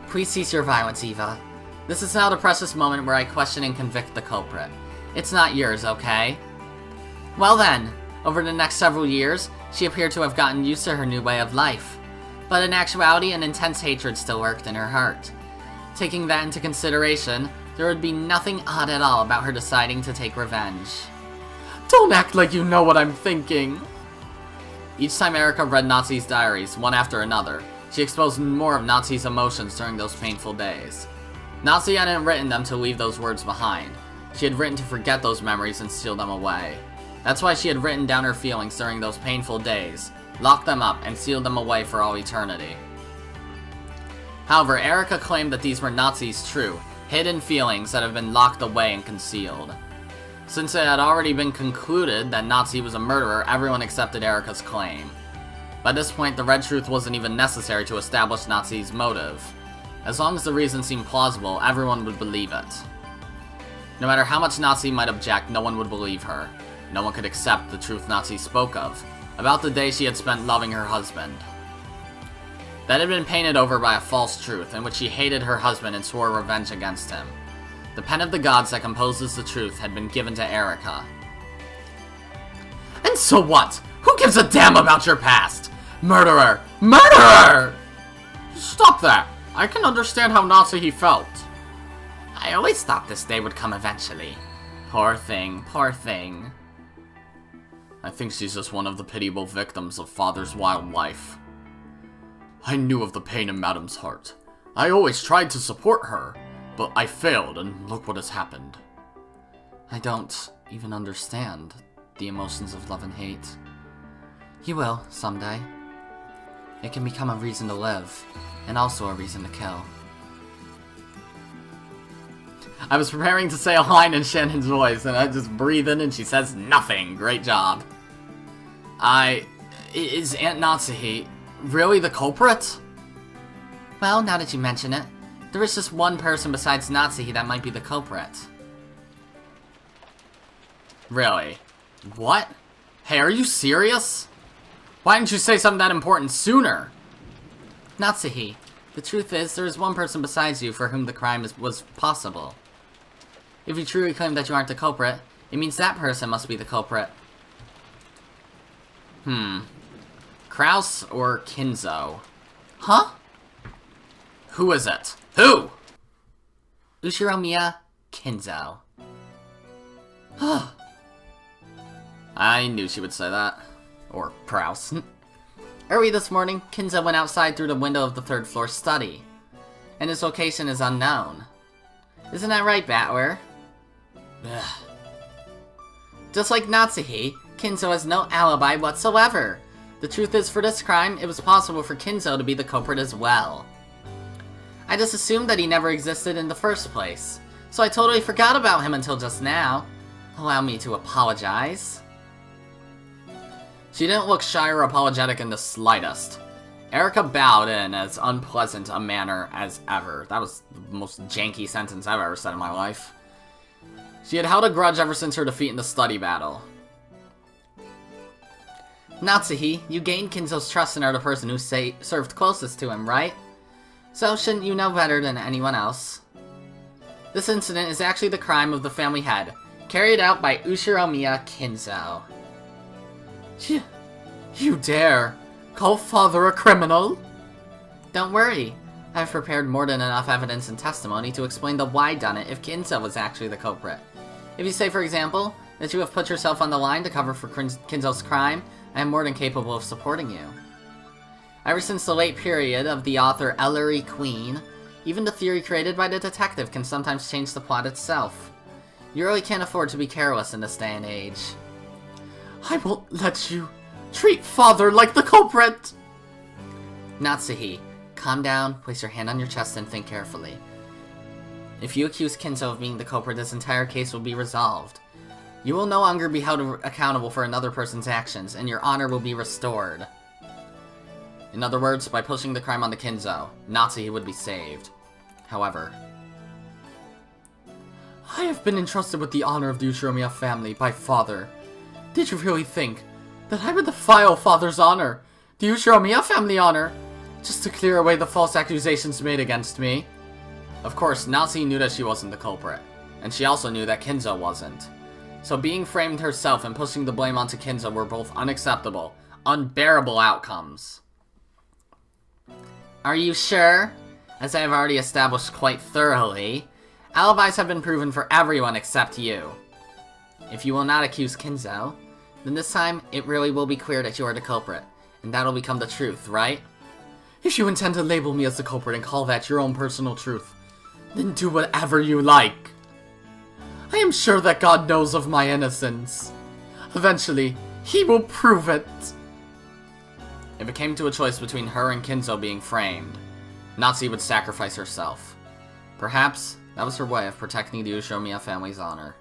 Please cease your violence, Eva. This is now the precious moment where I question and convict the culprit. It's not yours, okay? Well then, over the next several years, she appeared to have gotten used to her new way of life. But in actuality, an intense hatred still lurked in her heart. Taking that into consideration, there would be nothing odd at all about her deciding to take revenge. Don't act like you know what I'm thinking! Each time Erika read Natsuhi's diaries, one after another, she exposed more of Natsuhi's emotions during those painful days. Natsuhi hadn't written them to leave those words behind. She had written to forget those memories and seal them away. That's why she had written down her feelings during those painful days, locked them up, and sealed them away for all eternity. However, Erika claimed that these were Natsuhi's true, hidden feelings that have been locked away and concealed. Since it had already been concluded that Natsuhi was a murderer, everyone accepted Erika's claim. By this point, the red truth wasn't even necessary to establish Natsuhi's motive. As long as the reason seemed plausible, everyone would believe it. No matter how much Natsuhi might object, no one would believe her. No one could accept the truth Natsuhi spoke of, about the day she had spent loving her husband. That had been painted over by a false truth, in which she hated her husband and swore revenge against him. The pen of the gods that composes the truth had been given to Erika. And so what? Who gives a damn about your past? Murderer! Murderer! Stop that! I can understand how Natsuhi felt. I always thought this day would come eventually. Poor thing, poor thing. I think she's just one of the pitiable victims of Father's wild life. I knew of the pain in Madam's heart. I always tried to support her, but I failed, and look what has happened. I don't even understand the emotions of love and hate. You will, someday. It can become a reason to live, and also a reason to kill. I was preparing to say a line in Shannon's voice, and I just breathe in and she says nothing. Great job. Is Aunt Natsuhi really the culprit? Well, now that you mention it, there is just one person besides Natsuhi that might be the culprit. Really? What? Hey, are you serious? Why didn't you say something that important sooner? Natsuhi, the truth is, there is one person besides you for whom the crime was possible. If you truly claim that you aren't the culprit, it means that person must be the culprit. Kraus or Kinzo? Huh? Who is it? Who? Ushiromiya, Kinzo. I knew she would say that. Or Prouse. Early this morning, Kinzo went outside through the window of the third floor study. And his location is unknown. Isn't that right, Battler? Ugh. Just like Natsuhi, Kinzo has no alibi whatsoever. The truth is, for this crime, it was possible for Kinzo to be the culprit as well. I just assumed that he never existed in the first place, so I totally forgot about him until just now. Allow me to apologize. She didn't look shy or apologetic in the slightest. Erika bowed in as unpleasant a manner as ever. That was the most janky sentence I've ever said in my life. She had held a grudge ever since her defeat in the study battle. Natsuhi, you gained Kinzo's trust and are the person who served closest to him, right? So shouldn't you know better than anyone else? This incident is actually the crime of the family head, carried out by Ushiromiya Kinzo. You dare call father a criminal? Don't worry, I've prepared more than enough evidence and testimony to explain the why done it if Kinzo was actually the culprit. If you say, for example, that you have put yourself on the line to cover for Kinzo's crime, I am more than capable of supporting you. Ever since the late period of the author Ellery Queen, even the theory created by the detective can sometimes change the plot itself. You really can't afford to be careless in this day and age. I won't let you treat father like the culprit! Natsuhi, calm down, place your hand on your chest and think carefully. If you accuse Kinzo of being the culprit, this entire case will be resolved. You will no longer be held accountable for another person's actions, and your honor will be restored. In other words, by pushing the crime onto Kinzo, Natsuhi would be saved. However, I have been entrusted with the honor of the Ushiromiya family by father. Did you really think that I would defile father's honor, the Ushiromiya family honor, just to clear away the false accusations made against me? Of course, Natsuhi knew that she wasn't the culprit, and she also knew that Kinzo wasn't. So being framed herself and pushing the blame onto Kinzo were both unacceptable, unbearable outcomes. Are you sure? As I have already established quite thoroughly, alibis have been proven for everyone except you. If you will not accuse Kinzo, then this time it really will be clear that you are the culprit, and that'll become the truth, right? If you intend to label me as the culprit and call that your own personal truth, then do whatever you like. I am sure that God knows of my innocence. Eventually, he will prove it. If it came to a choice between her and Kinzo being framed, Natsuhi would sacrifice herself. Perhaps that was her way of protecting the Ushiromiya family's honor.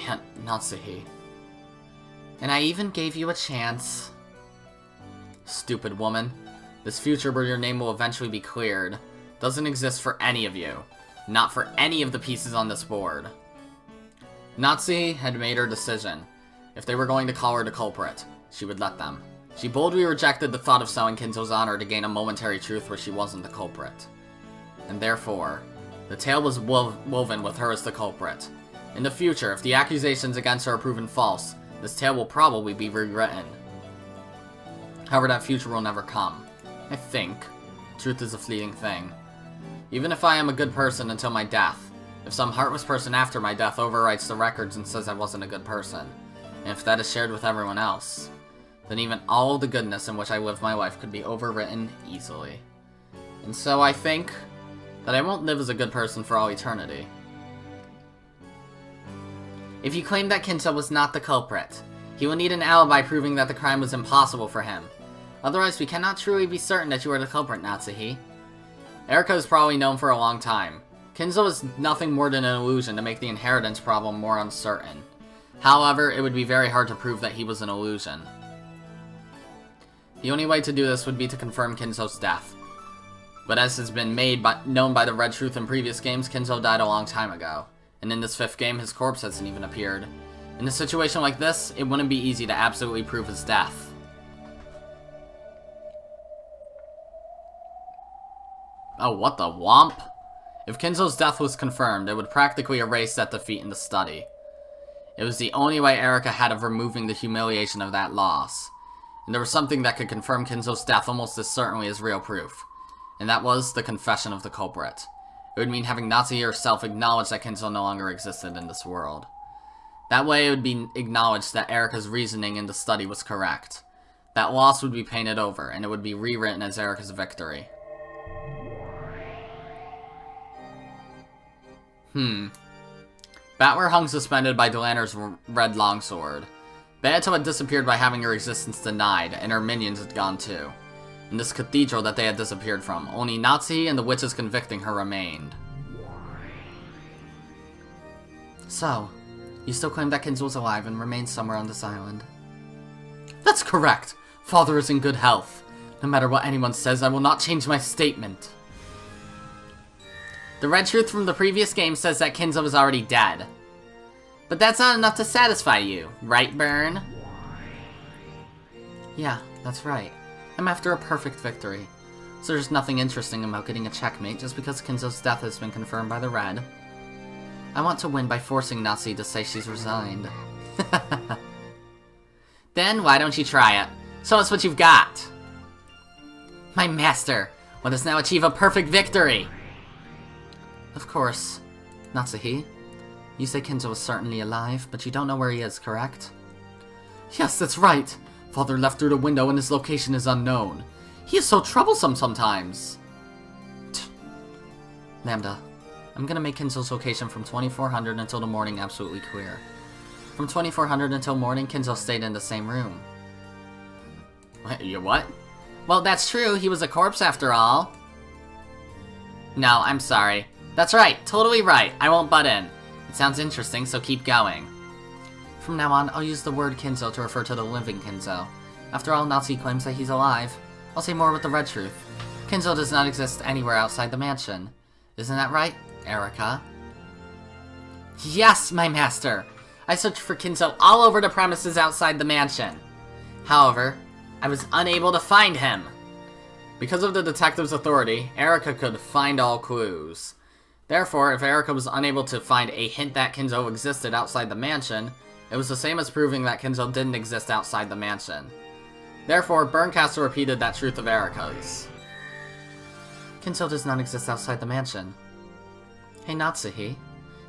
Aunt Natsuhi. And I even gave you a chance. Stupid woman. This future where your name will eventually be cleared doesn't exist for any of you. Not for any of the pieces on this board. Natsuhi had made her decision. If they were going to call her the culprit, she would let them. She boldly rejected the thought of selling Kinzo's honor to gain a momentary truth where she wasn't the culprit. And therefore, the tale was woven with her as the culprit. In the future, if the accusations against her are proven false, this tale will probably be rewritten. However, that future will never come. I think. Truth is a fleeting thing. Even if I am a good person until my death, if some heartless person after my death overwrites the records and says I wasn't a good person, and if that is shared with everyone else, then even all the goodness in which I lived my life could be overwritten easily. And so I think that I won't live as a good person for all eternity. If you claim that Kinzo was not the culprit, he will need an alibi proving that the crime was impossible for him. Otherwise, we cannot truly be certain that you are the culprit, Natsuhi. Erika is probably known for a long time. Kinzo is nothing more than an illusion to make the inheritance problem more uncertain. However, it would be very hard to prove that he was an illusion. The only way to do this would be to confirm Kinzo's death. But as has been known by the Red Truth in previous games, Kinzo died a long time ago. And in this 5th game, his corpse hasn't even appeared. In a situation like this, it wouldn't be easy to absolutely prove his death. Oh, what the womp? If Kinzo's death was confirmed, it would practically erase that defeat in the study. It was the only way Erika had of removing the humiliation of that loss. And there was something that could confirm Kinzo's death almost as certainly as real proof. And that was the confession of the culprit. It would mean having Natsuhi herself acknowledge that Kinzo no longer existed in this world. That way it would be acknowledged that Erika's reasoning in the study was correct. That loss would be painted over, and it would be rewritten as Erika's victory. Battler hung suspended by Delaner's red longsword. Beatrice had disappeared by having her existence denied, and her minions had gone too. In this cathedral that they had disappeared from, only Natsuhi and the witches convicting her remained. So, you still claim that Kinzo was alive and remains somewhere on this island? That's correct! Father is in good health. No matter what anyone says, I will not change my statement. The Red Truth from the previous game says that Kinzo is already dead. But that's not enough to satisfy you, right, Burn? Yeah, that's right. I'm after a perfect victory. So there's nothing interesting about getting a checkmate just because Kinzo's death has been confirmed by the Red. I want to win by forcing Natsuhi to say she's resigned. Then why don't you try it? Show us what you've got! My master! Let us now achieve a perfect victory! Of course. Natsuhi, you say Kinzo is certainly alive, but you don't know where he is, correct? Yes, that's right! Father left through the window and his location is unknown. He is so troublesome sometimes! Lambda, I'm gonna make Kinzo's location from 2400 until the morning absolutely clear. From 2400 until morning, Kinzo stayed in the same room. What? Well, that's true, he was a corpse after all. No, I'm sorry. That's right, totally right, I won't butt in. It sounds interesting, so keep going. From now on, I'll use the word Kinzo to refer to the living Kinzo. After all, Natsuhi claims that he's alive. I'll say more with the Red Truth. Kinzo does not exist anywhere outside the mansion. Isn't that right, Erika? Yes, my master! I searched for Kinzo all over the premises outside the mansion. However, I was unable to find him. Because of the detective's authority, Erika could find all clues. Therefore, if Erika was unable to find a hint that Kinzo existed outside the mansion, it was the same as proving that Kinzo didn't exist outside the mansion. Therefore, Burncaster repeated that truth of Erika's. Kinzo does not exist outside the mansion. Hey Natsuhi,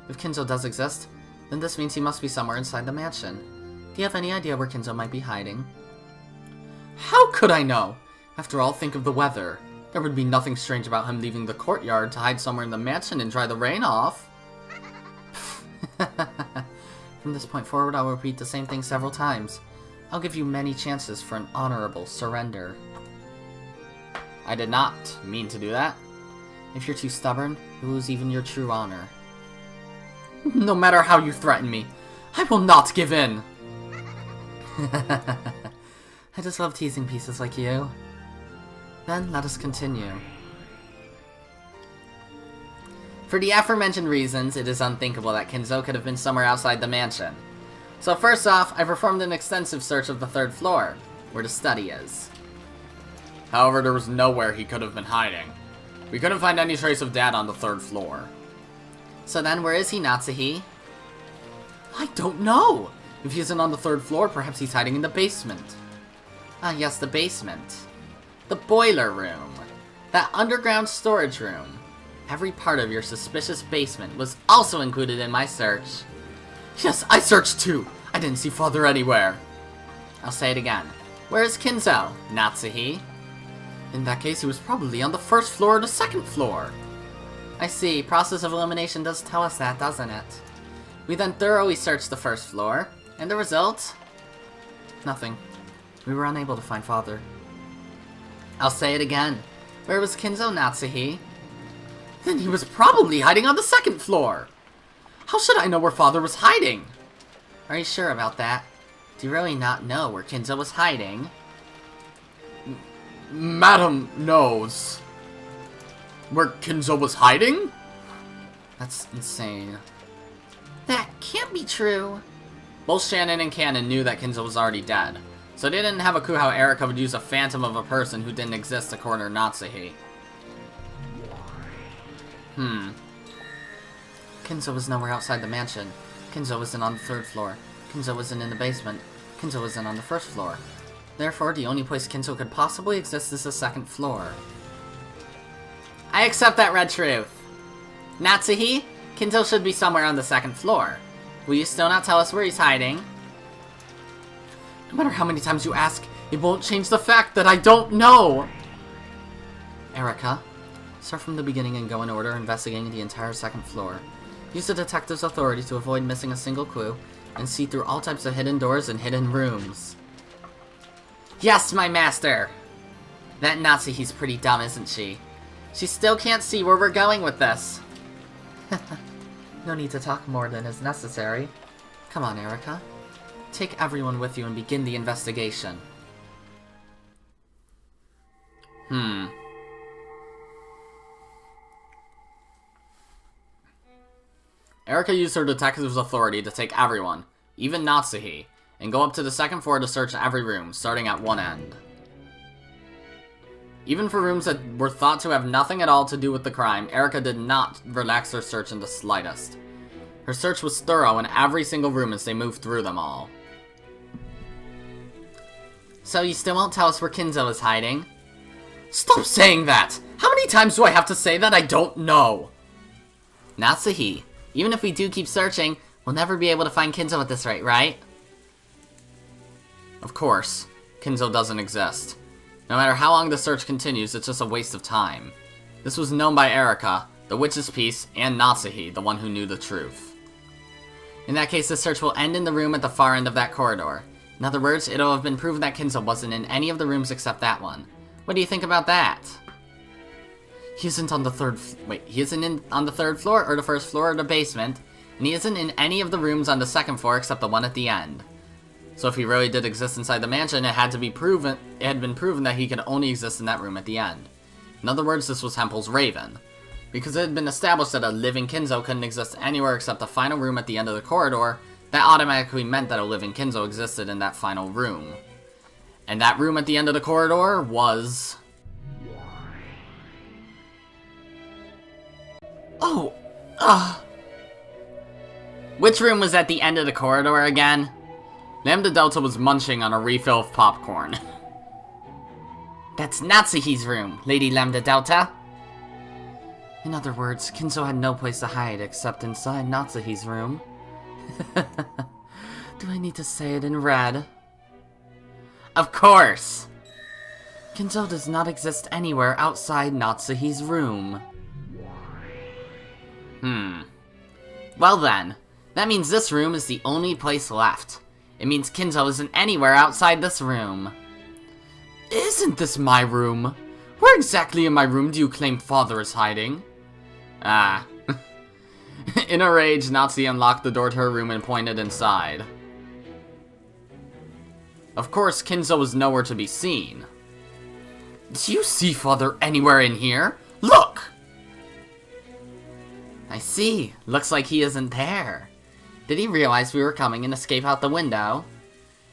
if Kinzo does exist, then this means he must be somewhere inside the mansion. Do you have any idea where Kinzo might be hiding? How could I know? After all, think of the weather. There would be nothing strange about him leaving the courtyard to hide somewhere in the mansion and dry the rain off. From this point forward, I'll repeat the same thing several times. I'll give you many chances for an honorable surrender. I did not mean to do that. If you're too stubborn, you lose even your true honor. No matter how you threaten me, I will not give in! I just love teasing pieces like you. Then, let us continue. For the aforementioned reasons, it is unthinkable that Kinzo could have been somewhere outside the mansion. So first off, I performed an extensive search of the 3rd floor, where the study is. However, there was nowhere he could have been hiding. We couldn't find any trace of Dad on the 3rd floor. So then, where is he, Natsuhi? I don't know! If he isn't on the 3rd floor, perhaps he's hiding in the basement. Ah, yes, the basement. The boiler room. That underground storage room. Every part of your suspicious basement was also included in my search. Yes, I searched too! I didn't see Father anywhere. I'll say it again. Where is Kinzo, Natsuhi? In that case, he was probably on the 1st floor or the 2nd floor. I see. Process of elimination does tell us that, doesn't it? We then thoroughly searched the 1st floor, and the result? Nothing. We were unable to find Father. I'll say it again. Where was Kinzo, Natsuhi? Then he was probably hiding on the 2nd floor! How should I know where Father was hiding? Are you sure about that? Do you really not know where Kinzo was hiding? Madam knows. Where Kinzo was hiding? That's insane. That can't be true. Both Shannon and Cannon knew that Kinzo was already dead, so they didn't have a clue how Erika would use a phantom of a person who didn't exist to corner Natsuhi. Kinzo was nowhere outside the mansion. Kinzo wasn't on the 3rd floor. Kinzo wasn't in the basement. Kinzo wasn't on the 1st floor. Therefore, the only place Kinzo could possibly exist is the 2nd floor. I accept that red truth. Natsuhi, Kinzo should be somewhere on the 2nd floor. Will you still not tell us where he's hiding? No matter how many times you ask, it won't change the fact that I don't know! Erika, start from the beginning and go in order, investigating the entire 2nd floor. Use the detective's authority to avoid missing a single clue, and see through all types of hidden doors and hidden rooms. Yes, my master! That Natsuhi's pretty dumb, isn't she? She still can't see where we're going with this. No need to talk more than is necessary. Come on, Erika. Take everyone with you and begin the investigation. Erika used her detective's authority to take everyone, even Natsuhi, and go up to the 2nd floor to search every room, starting at one end. Even for rooms that were thought to have nothing at all to do with the crime, Erika did not relax her search in the slightest. Her search was thorough in every single room as they moved through them all. So you still won't tell us where Kinzo is hiding? Stop saying that! How many times do I have to say that I don't know? Natsuhi, even if we do keep searching, we'll never be able to find Kinzo at this rate, right? Of course, Kinzo doesn't exist. No matter how long the search continues, it's just a waste of time. This was known by Erika, the Witch's Piece, and Natsuhi, the one who knew the truth. In that case, the search will end in the room at the far end of that corridor. In other words, it'll have been proven that Kinzo wasn't in any of the rooms except that one. What do you think about that? He isn't on the 3rd on the 3rd floor, or the 1st floor, or the basement, and he isn't in any of the rooms on the 2nd floor except the one at the end. So if he really did exist inside the mansion, it had been proven that he could only exist in that room at the end. In other words, this was Hempel's Raven. Because it had been established that a living Kinzo couldn't exist anywhere except the final room at the end of the corridor, that automatically meant that a living Kinzo existed in that final room. And that room at the end of the corridor was... Which room was at the end of the corridor again? Lambda Delta was munching on a refill of popcorn. That's Natsuhi's room, Lady Lambda Delta. In other words, Kinzo had no place to hide except inside Natsuhi's room. Do I need to say it in red? Of course! Kinzo does not exist anywhere outside Natsuhi's room. Well then, that means this room is the only place left. It means Kinzo isn't anywhere outside this room. Isn't this my room? Where exactly in my room do you claim Father is hiding? In a rage, Natsuhi unlocked the door to her room and pointed inside. Of course, Kinzo was nowhere to be seen. Do you see Father anywhere in here? Look! I see. Looks like he isn't there. Did he realize we were coming and escape out the window?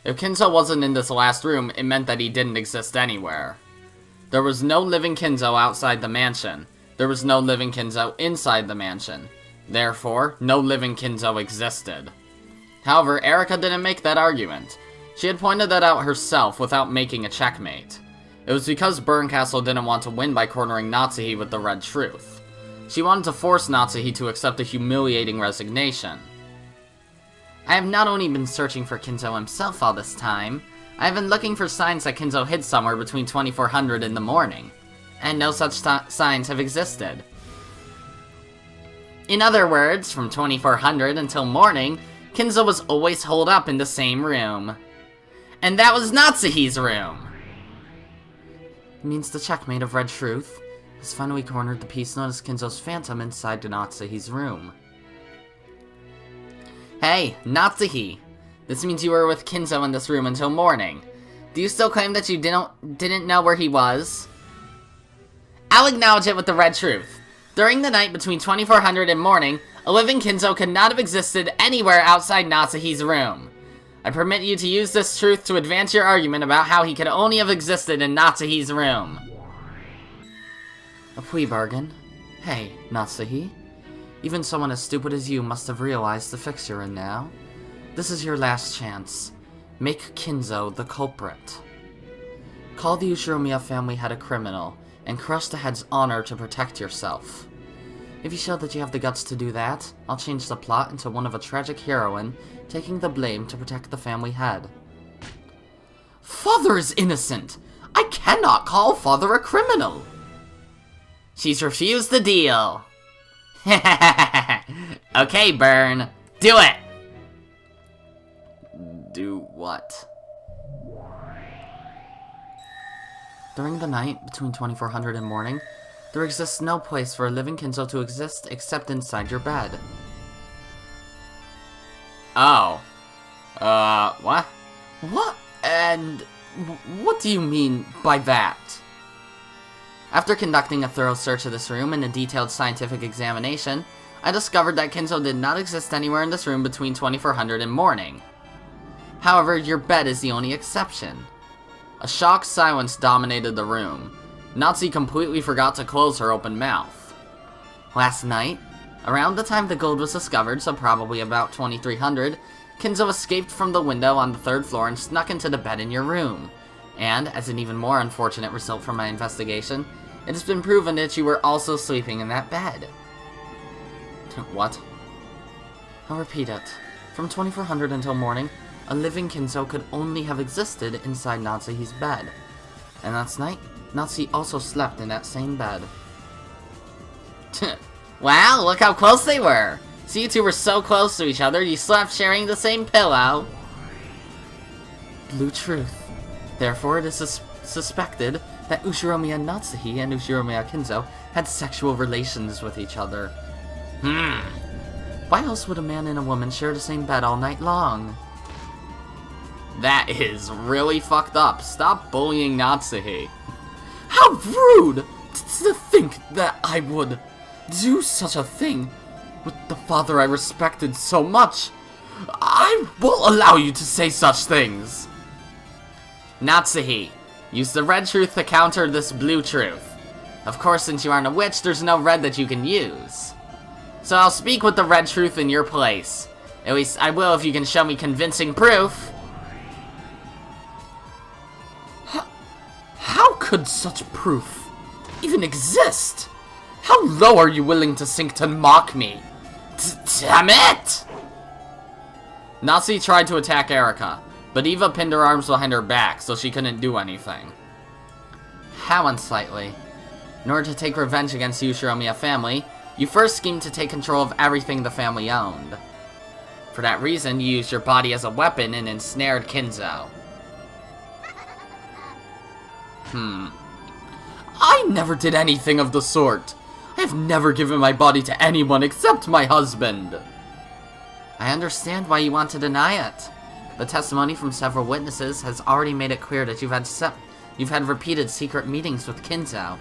If Kinzo wasn't in this last room, it meant that he didn't exist anywhere. There was no living Kinzo outside the mansion. There was no living Kinzo inside the mansion. Therefore, no living Kinzo existed. However, Erika didn't make that argument. She had pointed that out herself without making a checkmate. It was because Burncastle didn't want to win by cornering Natsuhi with the red truth. She wanted to force Natsuhi to accept a humiliating resignation. I have not only been searching for Kinzo himself all this time, I have been looking for signs that Kinzo hid somewhere between 2400 in the morning, and no such signs have existed. In other words, from 2400 until morning, Kinzo was always holed up in the same room. And that was Natsuhi's room! It means the checkmate of Red Truth has finally cornered the piece known as Kinzo's phantom inside Natsuhi's room. Hey, Natsuhi! This means you were with Kinzo in this room until morning. Do you still claim that you didn't know where he was? I'll acknowledge it with the Red Truth. During the night between 2400 and morning, a living Kinzo could not have existed anywhere outside Natsuhi's room. I permit you to use this truth to advance your argument about how he could only have existed in Natsuhi's room. A plea bargain? Hey, Natsuhi. Even someone as stupid as you must have realized the fix you're in now. This is your last chance. Make Kinzo the culprit. Call the Ushiromiya family head a criminal, and crush the head's honor to protect yourself. If you show that you have the guts to do that, I'll change the plot into one of a tragic heroine taking the blame to protect the family head. Father is innocent! I cannot call Father a criminal! She's refused the deal. Okay, Burn. Do it! Do what? During the night, between 2400 and morning, there exists no place for a living Kinzo to exist except inside your bed. Oh. What? What? And what do you mean by that? After conducting a thorough search of this room and a detailed scientific examination, I discovered that Kinzo did not exist anywhere in this room between 2400 and morning. However, your bed is the only exception. A shocked silence dominated the room. Natsuhi completely forgot to close her open mouth. Last night, around the time the gold was discovered, so probably about 2300, Kinzo escaped from the window on the 3rd floor and snuck into the bed in your room. And, as an even more unfortunate result from my investigation, it has been proven that you were also sleeping in that bed. What? I'll repeat it. From 2400 until morning, a living Kinzo could only have existed inside Natsuhi's bed. And last night, Natsuhi also slept in that same bed. Wow, look how close they were! So you two were so close to each other, you slept sharing the same pillow. Blue truth. Therefore, it is suspected that Ushiromiya Natsuhi and Ushiromiya Kinzo had sexual relations with each other. Why else would a man and a woman share the same bed all night long? That is really fucked up. Stop bullying Natsuhi. How rude! To think that I would do such a thing with the father I respected so much. I won't allow you to say such things. Natsuhi, use the red truth to counter this blue truth. Of course, since you aren't a witch, there's no red that you can use. So I'll speak with the red truth in your place. At least I will if you can show me convincing proof. How could such proof even exist? How low are you willing to sink to mock me? Damn it! Natsuhi tried to attack Erika, but Eva pinned her arms behind her back, so she couldn't do anything. How unsightly. In order to take revenge against the Ushiromiya family, you first schemed to take control of everything the family owned. For that reason, you used your body as a weapon and ensnared Kinzo. I never did anything of the sort. I have never given my body to anyone except my husband. I understand why you want to deny it. The testimony from several witnesses has already made it clear that you've had repeated secret meetings with Kinzo.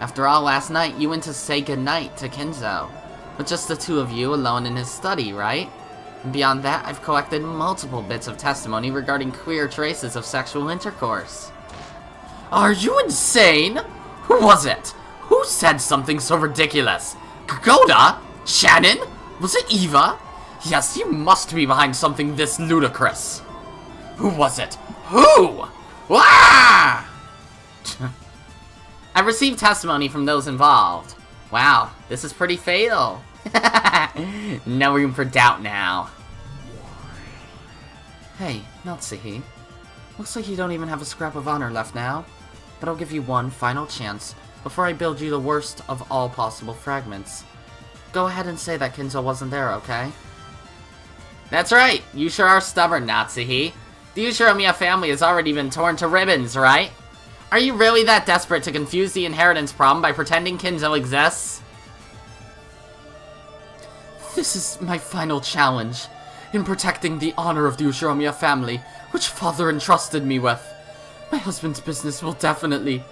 After all, last night you went to say goodnight to Kinzo, with just the two of you alone in his study, right? And beyond that, I've collected multiple bits of testimony regarding clear traces of sexual intercourse. Are you insane? Who was it? Who said something so ridiculous? Kokoda? Shannon? Was it Eva? Yes, you must be behind something this ludicrous. Who was it? Who? Ah! I've received testimony from those involved. Wow, this is pretty fatal. No room for doubt now. Hey, Natsuhi. Looks like you don't even have a scrap of honor left now. But I'll give you one final chance before I build you the worst of all possible fragments. Go ahead and say that Kinzo wasn't there, okay? That's right, you sure are stubborn, Natsuhi. The Ushiromiya family has already been torn to ribbons, right? Are you really that desperate to confuse the inheritance problem by pretending Kinzo exists? This is my final challenge in protecting the honor of the Ushiromiya family, which father entrusted me with. My husband's business will definitely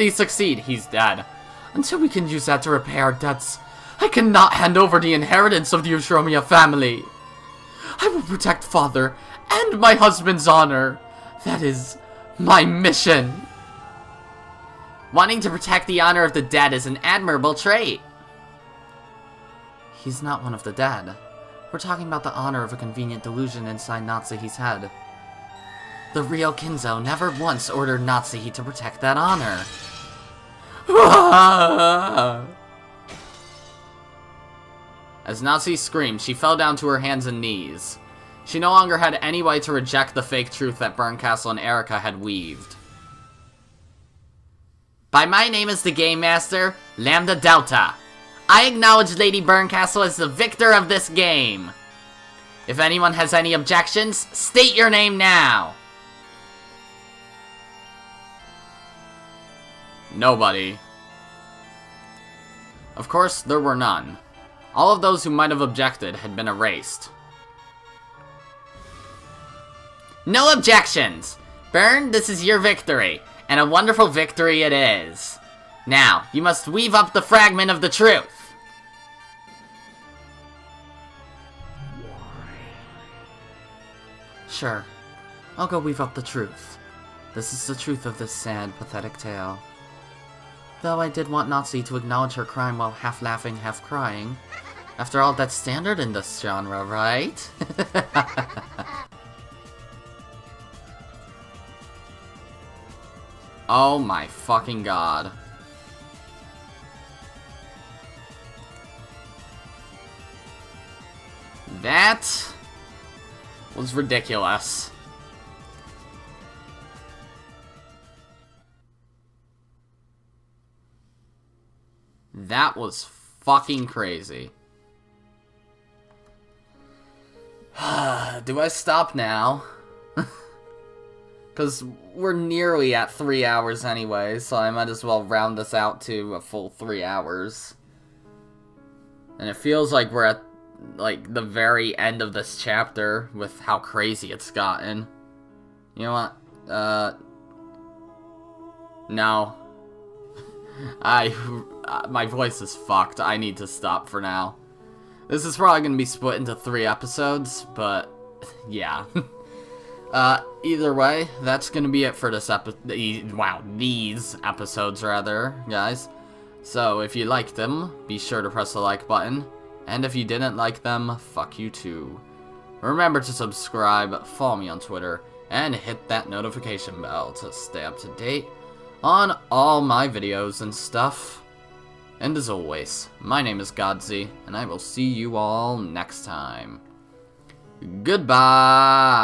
succeed. He's dead. Until we can use that to repay our debts, I cannot hand over the inheritance of the Ushiromiya family. I will protect father and my husband's honor. That is my mission. Wanting to protect the honor of the dead is an admirable trait. He's not one of the dead. We're talking about the honor of a convenient delusion inside Natsuhi's head. The real Kinzo never once ordered Natsuhi to protect that honor. As Natsuhi screamed, she fell down to her hands and knees. She no longer had any way to reject the fake truth that Burncastle and Erika had weaved. By my name as the Game Master, Lambda Delta. I acknowledge Lady Burncastle as the victor of this game. If anyone has any objections, state your name now. Nobody. Of course, there were none. All of those who might have objected had been erased. No objections! Burn, this is your victory, and a wonderful victory it is. Now, you must weave up the fragment of the truth. Sure. I'll go weave up the truth. This is the truth of this sad, pathetic tale. Though I did want Natsuhi to acknowledge her crime while half laughing, half crying. After all, that's standard in this genre, right? Oh my fucking god. That was ridiculous. That was fucking crazy. Do I stop now? Because we're nearly at 3 hours anyway, so I might as well round this out to a full 3 hours. And it feels like we're at, like, the very end of this chapter with how crazy it's gotten. You know what? No. My voice is fucked. I need to stop for now. This is probably going to be split into 3 episodes, but yeah. Either way, that's going to be it for this these episodes rather, guys. So if you liked them, be sure to press the like button. And if you didn't like them, fuck you too. Remember to subscribe, follow me on Twitter, and hit that notification bell to stay up to date on all my videos and stuff. And as always, my name is Godzi, and I will see you all next time. Goodbye!